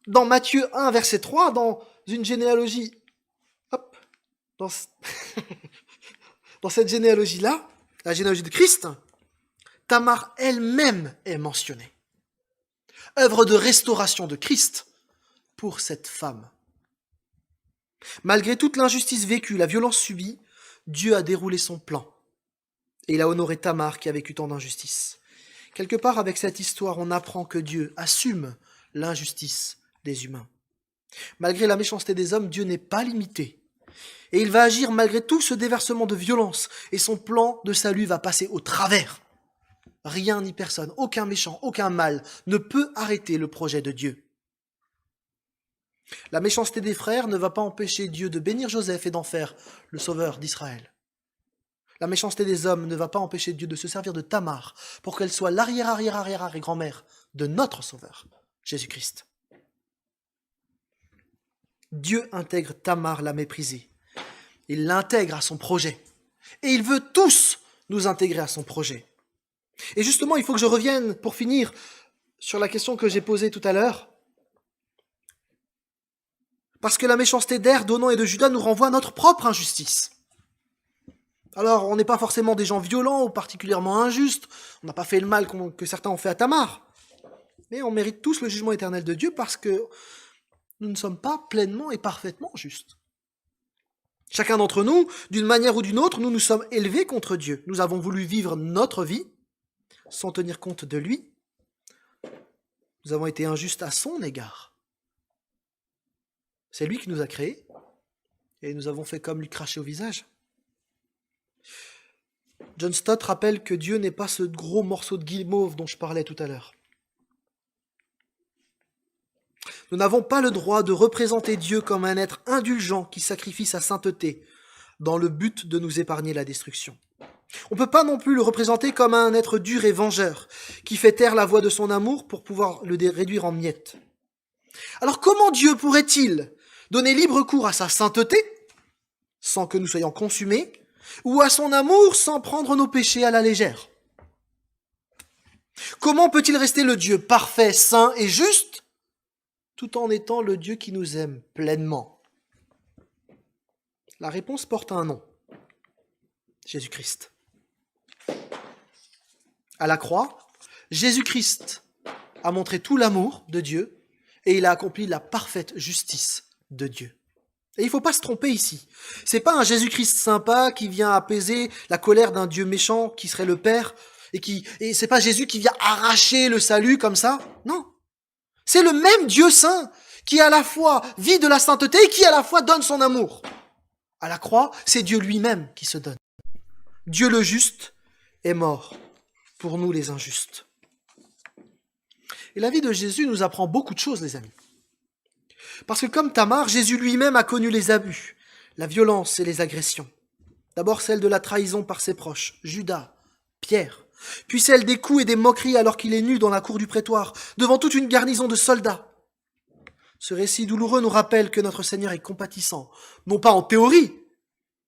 dans Matthieu 1, verset 3, dans une généalogie, dans cette généalogie-là, la généalogie de Christ, Tamar elle-même est mentionnée. Œuvre de restauration de Christ pour cette femme. Malgré toute l'injustice vécue, la violence subie, Dieu a déroulé son plan. Et il a honoré Tamar qui a vécu tant d'injustice. Quelque part, avec cette histoire, on apprend que Dieu assume l'injustice des humains. Malgré la méchanceté des hommes, Dieu n'est pas limité. Et il va agir malgré tout ce déversement de violence. Et son plan de salut va passer au travers. Rien ni personne, aucun méchant, aucun mal ne peut arrêter le projet de Dieu. La méchanceté des frères ne va pas empêcher Dieu de bénir Joseph et d'en faire le sauveur d'Israël. La méchanceté des hommes ne va pas empêcher Dieu de se servir de Tamar pour qu'elle soit l'arrière-arrière-arrière-arrière-grand-mère de notre sauveur, Jésus-Christ. Dieu intègre Tamar la méprisée. Il l'intègre à son projet. Et il veut tous nous intégrer à son projet. Et justement, il faut que je revienne, pour finir, sur la question que j'ai posée tout à l'heure. Parce que la méchanceté d'Er, d'Onan et de Judas nous renvoie à notre propre injustice. Alors, on n'est pas forcément des gens violents ou particulièrement injustes. On n'a pas fait le mal que certains ont fait à Tamar. Mais on mérite tous le jugement éternel de Dieu parce que nous ne sommes pas pleinement et parfaitement justes. Chacun d'entre nous, d'une manière ou d'une autre, nous nous sommes élevés contre Dieu. Nous avons voulu vivre notre vie sans tenir compte de lui. Nous avons été injustes à son égard. C'est lui qui nous a créés et nous avons fait comme lui cracher au visage. John Stott rappelle que Dieu n'est pas ce gros morceau de guimauve dont je parlais tout à l'heure. Nous n'avons pas le droit de représenter Dieu comme un être indulgent qui sacrifie sa sainteté dans le but de nous épargner la destruction. On ne peut pas non plus le représenter comme un être dur et vengeur qui fait taire la voix de son amour pour pouvoir le réduire en miettes. Alors comment Dieu pourrait-il donner libre cours à sa sainteté sans que nous soyons consumés ou à son amour sans prendre nos péchés à la légère? Comment peut-il rester le Dieu parfait, saint et juste tout en étant le Dieu qui nous aime pleinement? La réponse porte un nom. Jésus-Christ. À la croix, Jésus-Christ a montré tout l'amour de Dieu et il a accompli la parfaite justice de Dieu. Et il ne faut pas se tromper ici. C'est pas un Jésus-Christ sympa qui vient apaiser la colère d'un Dieu méchant qui serait le Père et c'est pas Jésus qui vient arracher le salut comme ça. Non. C'est le même Dieu saint qui à la fois vit de la sainteté et qui à la fois donne son amour. À la croix, c'est Dieu lui-même qui se donne. Dieu le juste est mort pour nous les injustes. Et la vie de Jésus nous apprend beaucoup de choses, les amis. Parce que comme Tamar, Jésus lui-même a connu les abus, la violence et les agressions. D'abord celle de la trahison par ses proches, Judas, Pierre, puis celle des coups et des moqueries alors qu'il est nu dans la cour du prétoire, devant toute une garnison de soldats. Ce récit douloureux nous rappelle que notre Seigneur est compatissant, non pas en théorie,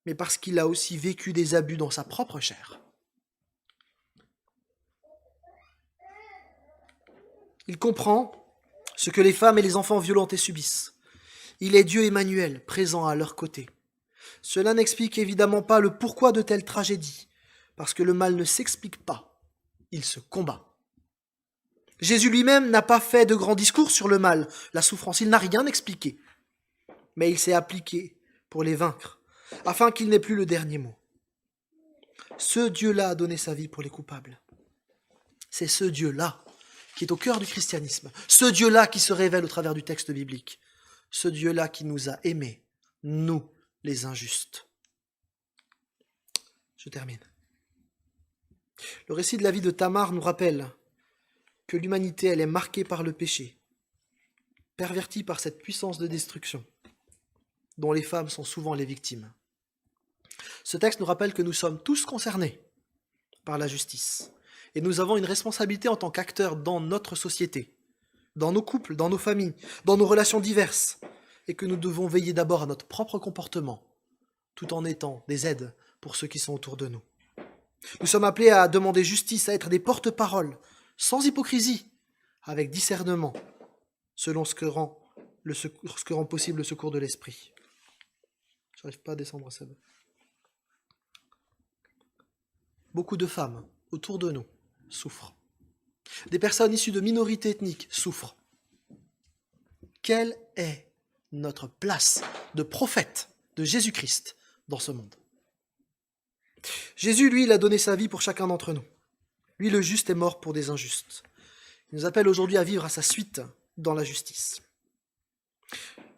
mais parce qu'il a aussi vécu des abus dans sa propre chair. Il comprend ce que les femmes et les enfants violentés subissent. Il est Dieu Emmanuel, présent à leur côté. Cela n'explique évidemment pas le pourquoi de telles tragédies, parce que le mal ne s'explique pas, il se combat. Jésus lui-même n'a pas fait de grands discours sur le mal, la souffrance, il n'a rien expliqué. Mais il s'est appliqué pour les vaincre, afin qu'il n'ait plus le dernier mot. Ce Dieu-là a donné sa vie pour les coupables. C'est ce Dieu-là qui est au cœur du christianisme, ce Dieu-là qui se révèle au travers du texte biblique, ce Dieu-là qui nous a aimés, nous, les injustes. Je termine. Le récit de la vie de Tamar nous rappelle que l'humanité, elle est marquée par le péché, pervertie par cette puissance de destruction, dont les femmes sont souvent les victimes. Ce texte nous rappelle que nous sommes tous concernés par la justice, et nous avons une responsabilité en tant qu'acteurs dans notre société, dans nos couples, dans nos familles, dans nos relations diverses, et que nous devons veiller d'abord à notre propre comportement, tout en étant des aides pour ceux qui sont autour de nous. Nous sommes appelés à demander justice, à être des porte-paroles, sans hypocrisie, avec discernement, selon ce que rend possible le secours de l'esprit. Je n'arrive pas à descendre, Seb. Beaucoup de femmes autour de nous souffrent. Des personnes issues de minorités ethniques souffrent. Quelle est notre place de prophète de Jésus-Christ dans ce monde? Jésus, lui, il a donné sa vie pour chacun d'entre nous. Lui, le juste, est mort pour des injustes. Il nous appelle aujourd'hui à vivre à sa suite dans la justice.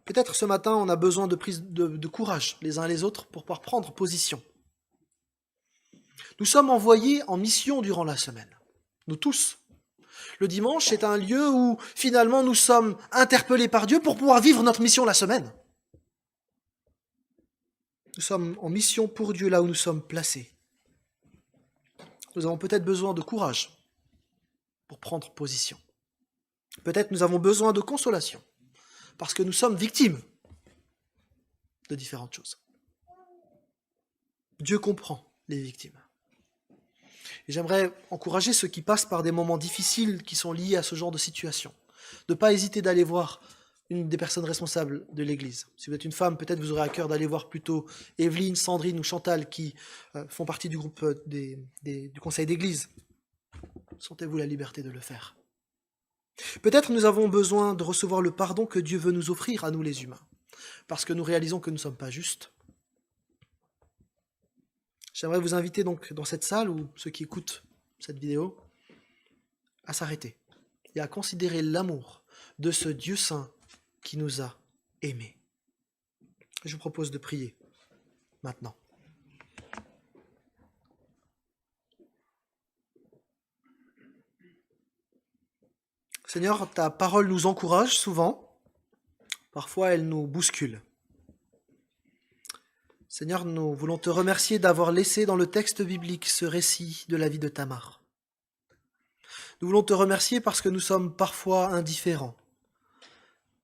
Peut-être ce matin, on a besoin de prise de courage les uns et les autres pour pouvoir prendre position. Nous sommes envoyés en mission durant la semaine, nous tous. Le dimanche est un lieu où finalement nous sommes interpellés par Dieu pour pouvoir vivre notre mission la semaine. Nous sommes en mission pour Dieu là où nous sommes placés. Nous avons peut-être besoin de courage pour prendre position. Peut-être nous avons besoin de consolation parce que nous sommes victimes de différentes choses. Dieu comprend les victimes. Et j'aimerais encourager ceux qui passent par des moments difficiles qui sont liés à ce genre de situation, de ne pas hésiter d'aller voir une des personnes responsables de l'Église. Si vous êtes une femme, peut-être vous aurez à cœur d'aller voir plutôt Evelyne, Sandrine ou Chantal qui font partie du groupe du conseil d'Église. Sentez-vous la liberté de le faire. Peut-être nous avons besoin de recevoir le pardon que Dieu veut nous offrir à nous les humains, parce que nous réalisons que nous ne sommes pas justes. J'aimerais vous inviter donc dans cette salle, ou ceux qui écoutent cette vidéo, à s'arrêter et à considérer l'amour de ce Dieu saint qui nous a aimés. Je vous propose de prier maintenant. Seigneur, ta parole nous encourage souvent, parfois elle nous bouscule. Seigneur, nous voulons te remercier d'avoir laissé dans le texte biblique ce récit de la vie de Tamar. Nous voulons te remercier parce que nous sommes parfois indifférents.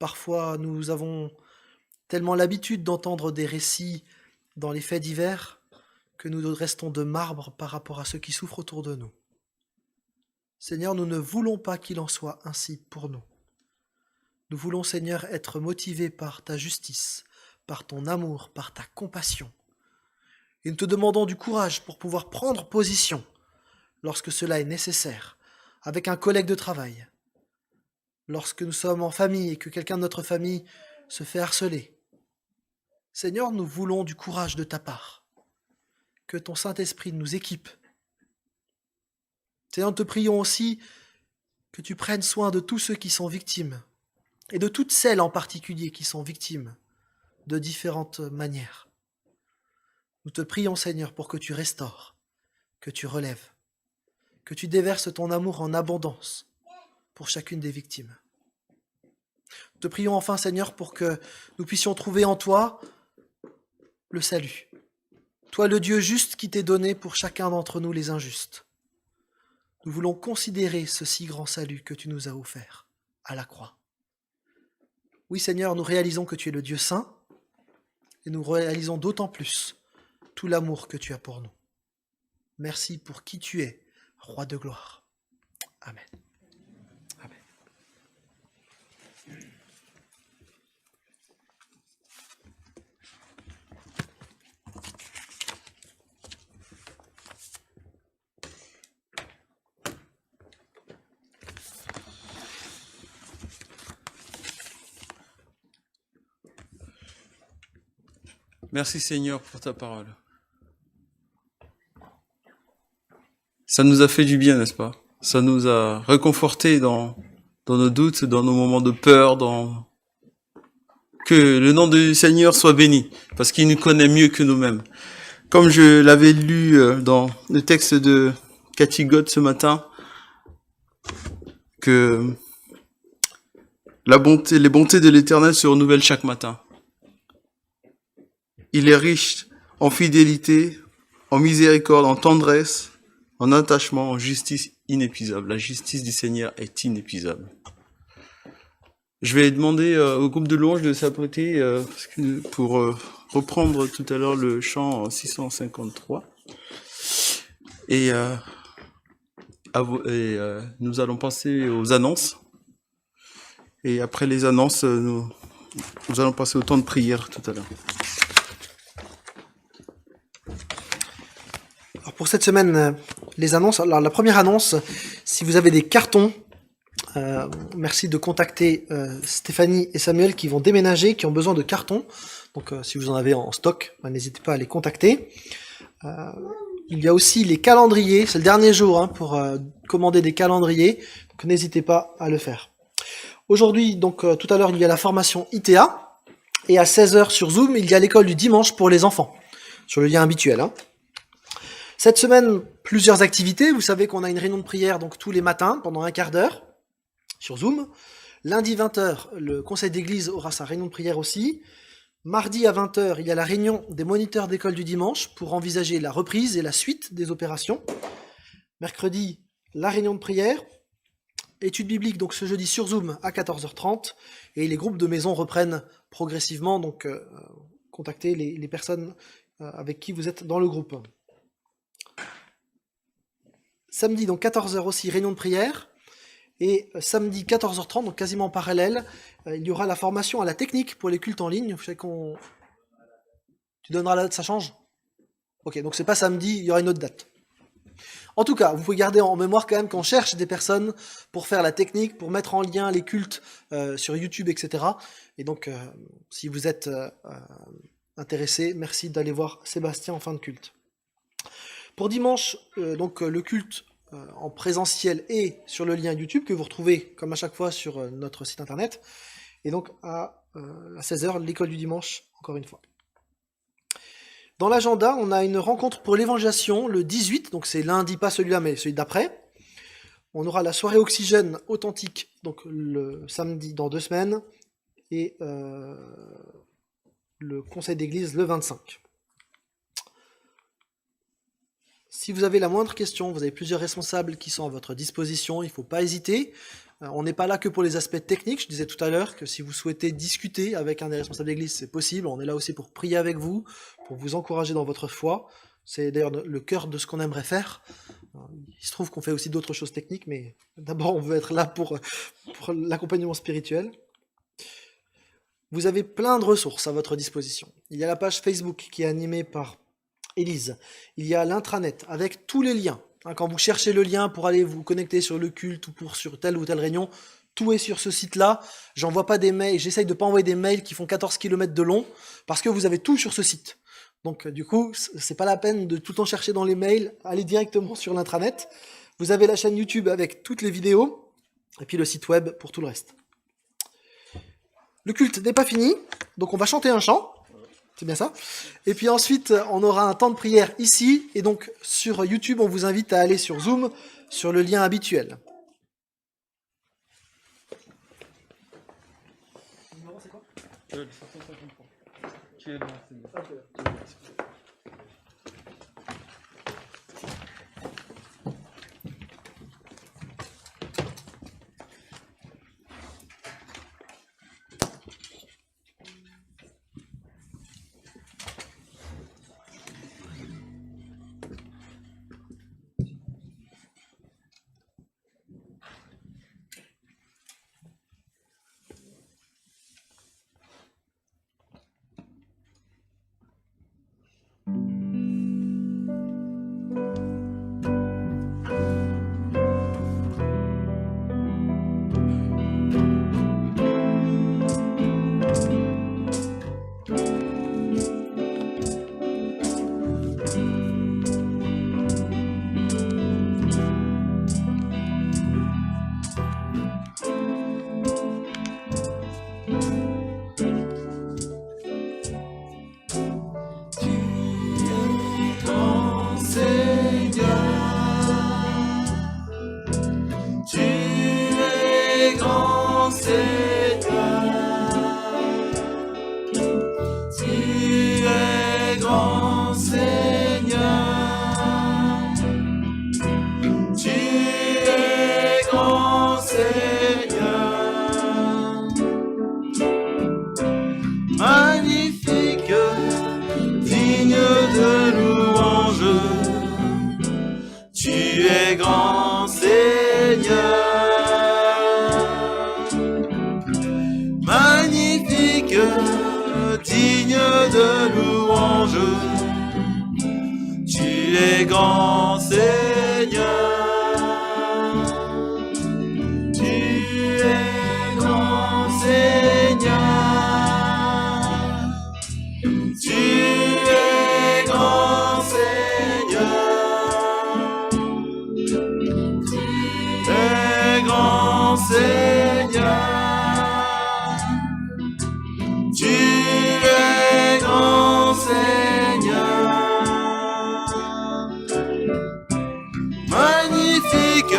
Parfois, nous avons tellement l'habitude d'entendre des récits dans les faits divers que nous restons de marbre par rapport à ceux qui souffrent autour de nous. Seigneur, nous ne voulons pas qu'il en soit ainsi pour nous. Nous voulons, Seigneur, être motivés par ta justice, par ton amour, par ta compassion. Et nous te demandons du courage pour pouvoir prendre position lorsque cela est nécessaire, avec un collègue de travail, lorsque nous sommes en famille et que quelqu'un de notre famille se fait harceler. Seigneur, nous voulons du courage de ta part, que ton Saint-Esprit nous équipe. Seigneur, nous te prions aussi que tu prennes soin de tous ceux qui sont victimes, et de toutes celles en particulier qui sont victimes de différentes manières. Nous te prions, Seigneur, pour que tu restaures, que tu relèves, que tu déverses ton amour en abondance pour chacune des victimes. Nous te prions enfin, Seigneur, pour que nous puissions trouver en toi le salut. Toi, le Dieu juste qui t'est donné pour chacun d'entre nous les injustes. Nous voulons considérer ce si grand salut que tu nous as offert à la croix. Oui, Seigneur, nous réalisons que tu es le Dieu saint, et nous réalisons d'autant plus tout l'amour que tu as pour nous. Merci pour qui tu es, Roi de gloire. Amen. Amen. Merci Seigneur pour ta parole. Ça nous a fait du bien, n'est-ce pas? Ça nous a réconfortés dans nos doutes, dans nos moments de peur, que le nom du Seigneur soit béni, parce qu'il nous connaît mieux que nous-mêmes. Comme je l'avais lu dans le texte de Cathy God ce matin, que les bontés de l'Éternel se renouvellent chaque matin. Il est riche en fidélité, en miséricorde, en tendresse, en attachement, en justice inépuisable. La justice du Seigneur est inépuisable. Je vais demander au groupe de louanges de s'apprêter pour reprendre tout à l'heure le chant 653. Et nous allons passer aux annonces. Et après les annonces, nous allons passer au temps de prière tout à l'heure. Alors pour cette semaine, les annonces. Alors la première annonce, si vous avez des cartons, merci de contacter Stéphanie et Samuel qui vont déménager, qui ont besoin de cartons. Donc si vous en avez en stock, n'hésitez pas à les contacter. Il y a aussi les calendriers, c'est le dernier jour pour commander des calendriers, donc n'hésitez pas à le faire. Aujourd'hui, donc tout à l'heure, il y a la formation ITA, et à 16h sur Zoom, il y a l'école du dimanche pour les enfants, sur le lien habituel. Cette semaine, plusieurs activités. Vous savez qu'on a une réunion de prière donc tous les matins, pendant un quart d'heure, sur Zoom. Lundi 20h, le conseil d'église aura sa réunion de prière aussi. Mardi à 20h, il y a la réunion des moniteurs d'école du dimanche pour envisager la reprise et la suite des opérations. Mercredi, la réunion de prière. Études bibliques, donc ce jeudi sur Zoom à 14h30. Et les groupes de maison reprennent progressivement, donc contactez les personnes avec qui vous êtes dans le groupe. Samedi, donc 14h aussi, réunion de prière. Et samedi 14h30, donc quasiment en parallèle, il y aura la formation à la technique pour les cultes en ligne. Vous savez qu'on... Tu donneras la date, ça change? Ok, donc c'est pas samedi, il y aura une autre date. En tout cas, vous pouvez garder en mémoire quand même qu'on cherche des personnes pour faire la technique, pour mettre en lien les cultes sur YouTube, etc. Et donc, si vous êtes intéressé, merci d'aller voir Sébastien en fin de culte. Pour dimanche, donc le culte en présentiel et sur le lien YouTube que vous retrouvez comme à chaque fois sur notre site internet. Et donc à 16h, l'école du dimanche, encore une fois. Dans l'agenda, on a une rencontre pour l'évangélisation le 18, donc c'est lundi, pas celui-là, mais celui d'après. On aura la soirée oxygène authentique, donc le samedi dans 2 semaines, et le conseil d'église le 25. Si vous avez la moindre question, vous avez plusieurs responsables qui sont à votre disposition, il ne faut pas hésiter. On n'est pas là que pour les aspects techniques, je disais tout à l'heure que si vous souhaitez discuter avec un des responsables d'église, c'est possible. On est là aussi pour prier avec vous, pour vous encourager dans votre foi. C'est d'ailleurs le cœur de ce qu'on aimerait faire. Il se trouve qu'on fait aussi d'autres choses techniques, mais d'abord on veut être là pour l'accompagnement spirituel. Vous avez plein de ressources à votre disposition. Il y a la page Facebook qui est animée par Élise. Il y a l'intranet avec tous les liens. Quand vous cherchez le lien pour aller vous connecter sur le culte ou sur telle ou telle réunion, tout est sur ce site-là. J'envoie pas des mails, j'essaye de pas envoyer des mails qui font 14 km de long parce que vous avez tout sur ce site. Donc du coup, c'est pas la peine de tout le temps chercher dans les mails, allez directement sur l'intranet. Vous avez la chaîne YouTube avec toutes les vidéos et puis le site web pour tout le reste. Le culte n'est pas fini, donc on va chanter un chant. C'est bien ça. Et puis ensuite, on aura un temps de prière ici. Et donc, sur YouTube, on vous invite à aller sur Zoom, sur le lien habituel. Le numéro, c'est quoi ? 753. Tu es grand Seigneur, magnifique, digne de louange. Tu es grand Seigneur, tu es grand Seigneur, tu es grand Seigneur, tu es grand Seigneur, tu es grand Seigneur. Magnifique,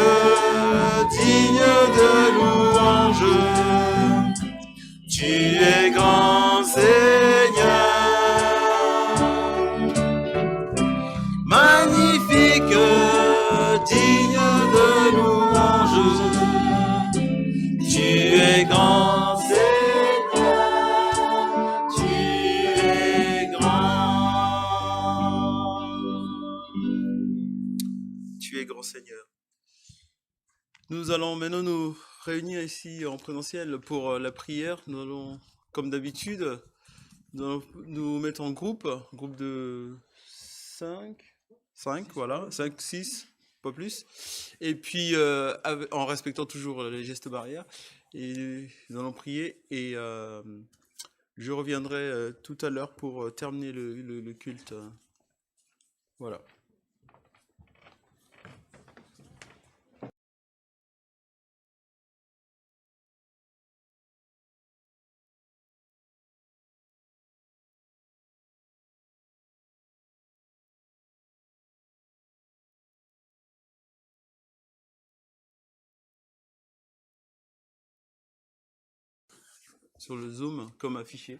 digne de louange, tu es grand Seigneur. Magnifique, digne de louange, tu es grand Seigneur, tu es grand. Tu es grand Seigneur. Nous allons maintenant nous réunir ici en présentiel pour la prière. Nous allons, comme d'habitude, nous mettre en groupe de 5, voilà, 5, 6, pas plus. Et puis, en respectant toujours les gestes barrières. Et nous allons prier et je reviendrai tout à l'heure pour terminer le culte. Voilà. Sur le Zoom comme affiché.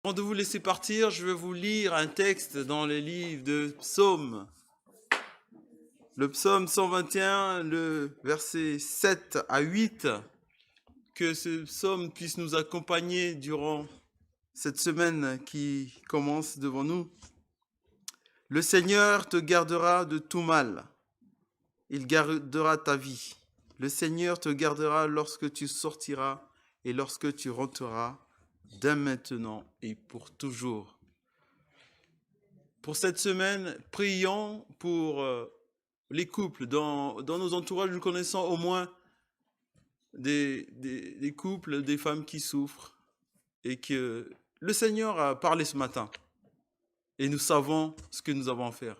Avant de vous laisser partir, je vais vous lire un texte dans les livres de Psaumes. Le psaume 121, le verset 7 à 8. Que ce psaume puisse nous accompagner durant cette semaine qui commence devant nous. Le Seigneur te gardera de tout mal. Il gardera ta vie. Le Seigneur te gardera lorsque tu sortiras et lorsque tu rentreras, dès maintenant et pour toujours. Pour cette semaine, prions pour les couples. Dans nos entourages, nous connaissons au moins des couples, des femmes qui souffrent et que le Seigneur a parlé ce matin et nous savons ce que nous avons à faire.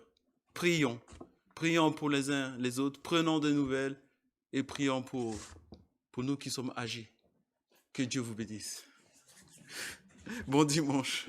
Prions pour les uns les autres, prenons des nouvelles et prions pour nous qui sommes âgés. Que Dieu vous bénisse. Bon dimanche.